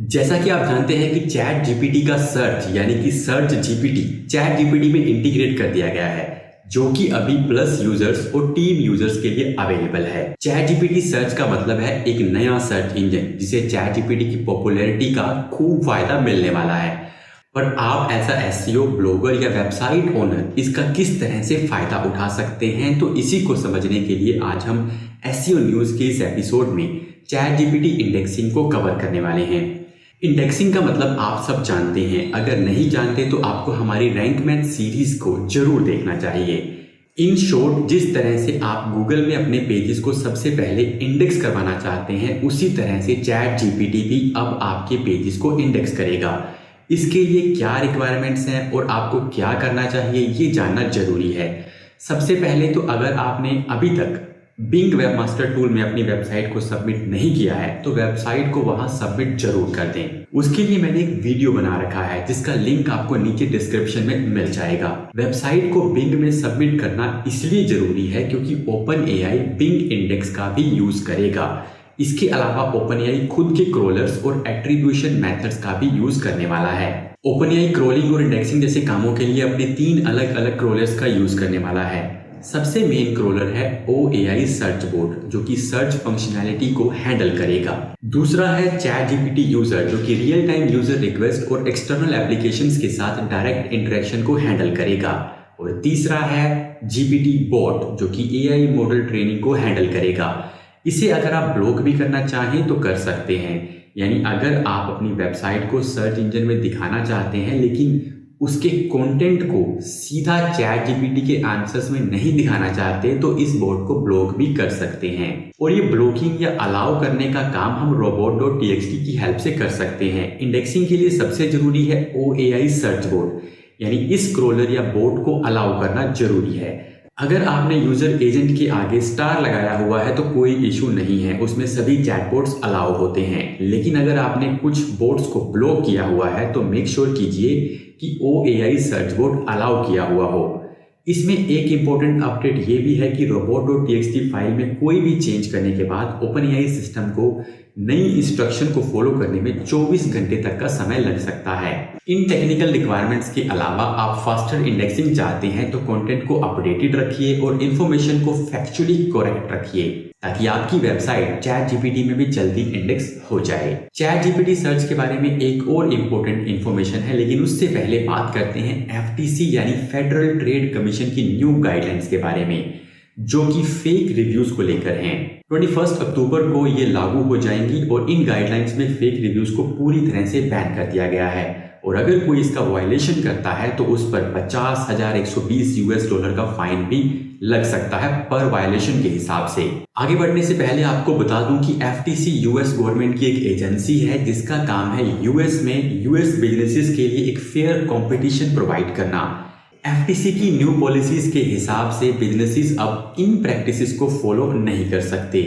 जैसा कि आप जानते हैं कि चैट जीपीटी का सर्च यानी कि सर्च जीपीटी चैट जीपीटी में इंटीग्रेट कर दिया गया है, जो कि अभी प्लस यूजर्स और टीम यूजर्स के लिए अवेलेबल है। चैट जीपीटी सर्च का मतलब है एक नया सर्च इंजन जिसे चैट जीपीटी की पॉपुलैरिटी का खूब फायदा मिलने वाला है। पर आप ऐसा एसईओ ब्लॉगर या वेबसाइट ओनर इसका किस तरह से फायदा उठा सकते हैं, तो इसी को समझने के लिए आज हम एसईओ न्यूज के इस एपिसोड में चैट जीपीटी इंडेक्सिंग को कवर करने वाले हैं। इंडेक्सिंग का मतलब आप सब जानते हैं, अगर नहीं जानते तो आपको हमारी रैंक मैथ सीरीज को जरूर देखना चाहिए। इन शॉर्ट, जिस तरह से आप गूगल में अपने पेजेस को सबसे पहले इंडेक्स करवाना चाहते हैं, उसी तरह से चैट जीपीटी भी अब आपके पेजेस को इंडेक्स करेगा। इसके लिए क्या रिक्वायरमेंट्स हैं और आपको क्या करना चाहिए, ये जानना जरूरी है। सबसे पहले तो अगर आपने अभी तक बिंग वेबमास्टर टूल में अपनी वेबसाइट को सबमिट नहीं किया है तो वेबसाइट को वहां सबमिट जरूर कर दें। उसके लिए मैंने एक वीडियो बना रखा है जिसका लिंक आपको नीचे डिस्क्रिप्शन में मिल जाएगा। वेबसाइट को बिंग में सबमिट करना इसलिए जरूरी है क्योंकि ओपन एआई बिंग इंडेक्स का भी यूज करेगा। इसके अलावा ओपन एआई खुद के क्रोलर्स और एट्रीब्यूशन मेथड्स का भी यूज करने वाला है। ओपन एआई क्रोलिंग और इंडेक्सिंग जैसे कामों के लिए अपने 3 अलग अलग क्रोलर्स का यूज करने वाला है। सबसे मेन क्रोलर है OAI सर्च बोट, जो कि सर्च फंक्शनैलिटी को हैंडल करेगा। दूसरा है चैट जीपीटी यूजर, जो कि रियल टाइम यूजर रिक्वेस्ट और एक्सटर्नल एप्लीकेशंस के साथ डायरेक्ट इंटरेक्शन को हैंडल करेगा। और तीसरा है जीपीटी बॉट, जो कि AI मॉडल ट्रेनिंग को हैंडल करेगा। इसे अगर आप ब्लॉक भी करना चाहें तो कर सकते हैं, यानी अगर आप अपनी वेबसाइट को सर्च इंजन में दिखाना चाहते हैं लेकिन उसके कंटेंट को सीधा चैट जीपीटी के आंसर्स में नहीं दिखाना चाहते तो इस बोट को ब्लॉक भी कर सकते हैं। और ये ब्लॉकिंग या अलाउ करने का काम हम robot.txt की हेल्प से कर सकते हैं। इंडेक्सिंग के लिए सबसे जरूरी है OAI सर्च बोट, यानी इस क्रोलर या बोट को अलाउ करना जरूरी है। अगर आपने यूजर एजेंट के आगे स्टार लगाया हुआ है तो कोई इशू नहीं है, उसमें सभी चैटबॉट्स अलाउ होते हैं। लेकिन अगर आपने कुछ बोट्स को ब्लॉक किया हुआ है तो मेक श्योर कीजिए कि OAI सर्च बोट अलाउ किया हुआ हो। इसमें एक इंपॉर्टेंट अपडेट ये भी है कि robot.txt फाइल में कोई भी चेंज करने के बाद OpenAI सिस्टम को नई इंस्ट्रक्शन को फॉलो करने में 24 घंटे तक का समय लग सकता है। इन टेक्निकल रिक्वायरमेंट्स के अलावा आप फास्टर इंडेक्सिंग चाहते हैं तो कंटेंट को अपडेटेड रखिए और इंफॉर्मेशन को फैक्चुअली करेक्ट रखिए ताकि आपकी वेबसाइट चैट जीपीटी में भी जल्दी इंडेक्स हो जाए। चैट जीपीटी सर्च के बारे में एक और इम्पोर्टेंट इंफॉर्मेशन है, लेकिन उससे पहले बात करते हैं FTC यानी फेडरल ट्रेड कमीशन की न्यू गाइडलाइंस के बारे में, जो कि फेक रिव्यूज को लेकर हैं। 21 अक्टूबर को ये लागू हो जाएंगी और इन गाइडलाइंस में फेक रिव्यूज को पूरी तरह से बैन कर दिया गया है और अगर कोई इसका वायलेशन करता है तो उस पर $50,120 का फाइन भी लग सकता है पर वायलेशन के हिसाब से। आगे बढ़ने से पहले आपको बता दूं कि FTC US गवर्नमेंट की एक एजेंसी है जिसका काम है US में US बिजनेसेस के लिए एक फेयर कंपटीशन प्रोवाइड करना। FTC की न्यू पॉलिसीज के हिसाब से बिजनेसेस अब इन प्रैक्टिसेस को फॉलो नहीं कर सकते।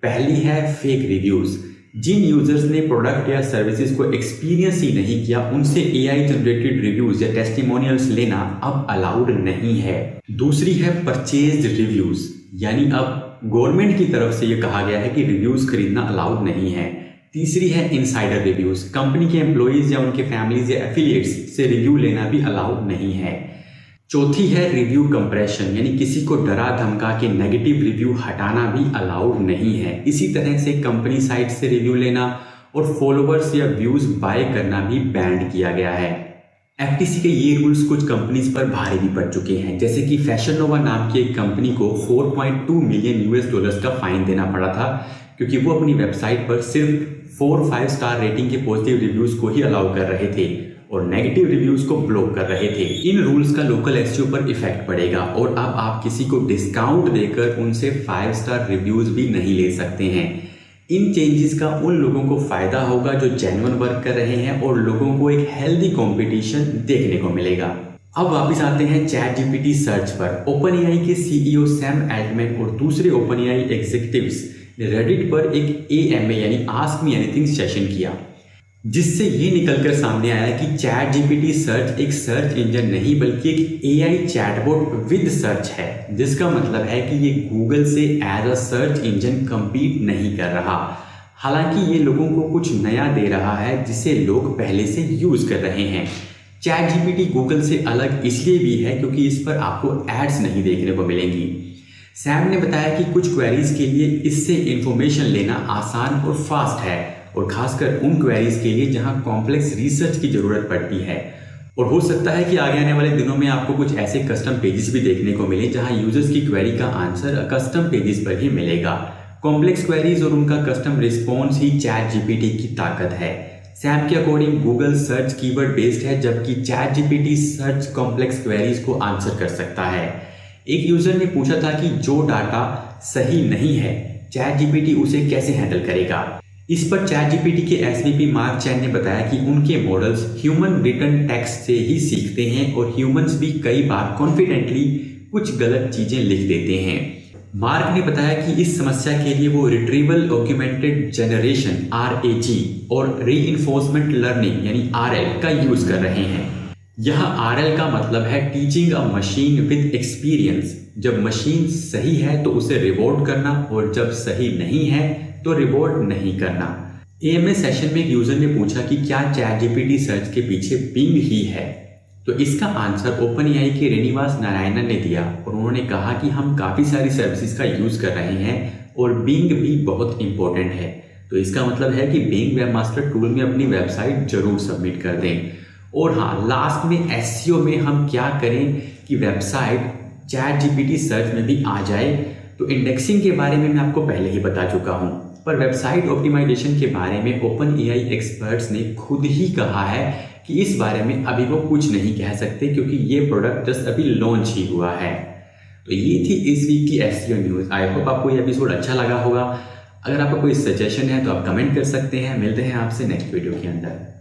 पहली है फेक रिव्यूज। जिन यूजर्स ने प्रोडक्ट या सर्विसेज को एक्सपीरियंस ही नहीं किया उनसे AI जनरेटेड रिव्यूज या टेस्टिमोनियल्स लेना अब अलाउड नहीं है। दूसरी है परचेज्ड रिव्यूज, यानी अब गवर्नमेंट की तरफ से यह कहा गया है कि रिव्यूज खरीदना अलाउड नहीं है। तीसरी है इनसाइडर रिव्यूज, कंपनी के एम्प्लॉइज या उनके फैमिलीज या एफिलिएट्स से रिव्यू लेना भी अलाउड नहीं है। चौथी है रिव्यू कंप्रेशन, यानी किसी को डरा धमका के नेगेटिव रिव्यू हटाना भी अलाउड नहीं है। इसी तरह से कंपनी साइट से रिव्यू लेना और फॉलोअर्स या व्यूज बाय करना भी बैन किया गया है। FTC के ये रूल्स कुछ कंपनीज पर भारी भी पड़ चुके हैं, जैसे कि फैशन नोवा नाम की एक कंपनी को $4.2 मिलियन का फाइन देना पड़ा था क्योंकि वो अपनी वेबसाइट पर सिर्फ 4-5 स्टार रेटिंग के पॉजिटिव रिव्यूज को ही अलाउ कर रहे थे और नेगेटिव रिव्यूज को ब्लॉक कर रहे थे। इन रूल्स का लोकल एसईओ पर इफेक्ट पड़ेगा और अब आप किसी को डिस्काउंट देकर उनसे 5 स्टार रिव्यूज भी नहीं ले सकते हैं। इन चेंजेस का उन लोगों को फायदा होगा जो जेन्युइन वर्क कर रहे हैं और लोगों को एक हेल्दी कंपटीशन देखने को मिलेगा। अब वापस आते हैं चैट जीपीटी सर्च पर। OpenAI के CEO सैम एल्टमैन और दूसरे OpenAI एग्जीक्यूटिव्स ने रेडिट पर एक AMA यानी आस्क मी एनीथिंग सेशन किया, जिससे ये निकलकर सामने आया कि चैट जीपीटी सर्च एक सर्च इंजन नहीं बल्कि एक AI चैटबॉट विद सर्च है, जिसका मतलब है कि ये गूगल से as a search engine compete नहीं कर रहा। हालांकि ये लोगों को कुछ नया दे रहा है जिसे लोग पहले से यूज कर रहे हैं। चैट जीपीटी गूगल से अलग इसलिए भी है क्योंकि इस पर आपको एड्स नहीं देखने को मिलेंगी। सैम ने बताया कि कुछ क्वेरीज के लिए इससे इंफॉर्मेशन लेना आसान और फास्ट है, और खासकर उन क्वेरीज के लिए जहां कॉम्प्लेक्स रिसर्च की जरूरत पड़ती है। और हो सकता है कि आगे आने वाले दिनों में आपको कुछ ऐसे कस्टम पेजेस भी देखने को मिले जहां यूजर्स की क्वेरी का आंसर कस्टम पेजेस पर ही मिलेगा। कॉम्प्लेक्स क्वेरीज और उनका कस्टम रिस्पॉन्स ही चैट जीपीटी की ताकत है। सैम के according Google search keyword based है, जबकि chat GPT search complex queries को आंसर कर सकता है। एक यूजर ने पूछा था कि जो डाटा सही नहीं है चैट जीपीटी उसे कैसे हैंडल करेगा। इस पर चैट जीपीटी के एसवीपी मार्क चैन ने बताया कि उनके मॉडल्स ह्यूमन रिटन टेक्स्ट से ही सीखते हैं और ह्यूमंस भी कई बार कॉन्फिडेंटली कुछ गलत चीजें लिख देते हैं। मार्क ने बताया कि इस समस्या के लिए वो रिट्रीवल ऑग्यूमेंटेड जनरेशन RAG और रीइंफोर्समेंट लर्निंग यानी RL का यूज कर रहे हैं। यह RL का मतलब है teaching a machine with experience. जब मशीन सही है तो उसे रिवॉर्ड करना, और जब सही नहीं है तो रिवॉर्ड नहीं करना। AMA सेशन में एक यूजर ने पूछा कि क्या चैट जीपीटी सर्च के पीछे बिंग ही है, तो इसका आंसर OpenAI के श्रीनिवास नारायणन ने दिया, और उन्होंने कहा कि हम काफ़ी सारी सर्विसेज का यूज़ कर रहे हैं और बिंग भी बहुत इंपॉर्टेंट है। तो इसका मतलब है कि बिंग वेबमास्टर टूल में अपनी वेबसाइट जरूर सबमिट कर दें। और हाँ, लास्ट में SEO में हम क्या करें कि वेबसाइट चैट जीपीटी सर्च में भी आ जाए। तो इंडेक्सिंग के बारे में मैं आपको पहले ही बता चुका हूँ, पर वेबसाइट ऑप्टिमाइजेशन के बारे में OpenAI एक्सपर्ट्स ने खुद ही कहा है कि इस बारे में अभी वो कुछ नहीं कह सकते क्योंकि ये प्रोडक्ट जस्ट अभी लॉन्च ही हुआ है। तो ये थी इस वीक की SEO न्यूज़। आई होप आपको ये एपिसोड अच्छा लगा होगा। अगर आपका कोई सजेशन है तो आप कमेंट कर सकते हैं। मिलते हैं आपसे नेक्स्ट वीडियो के अंदर।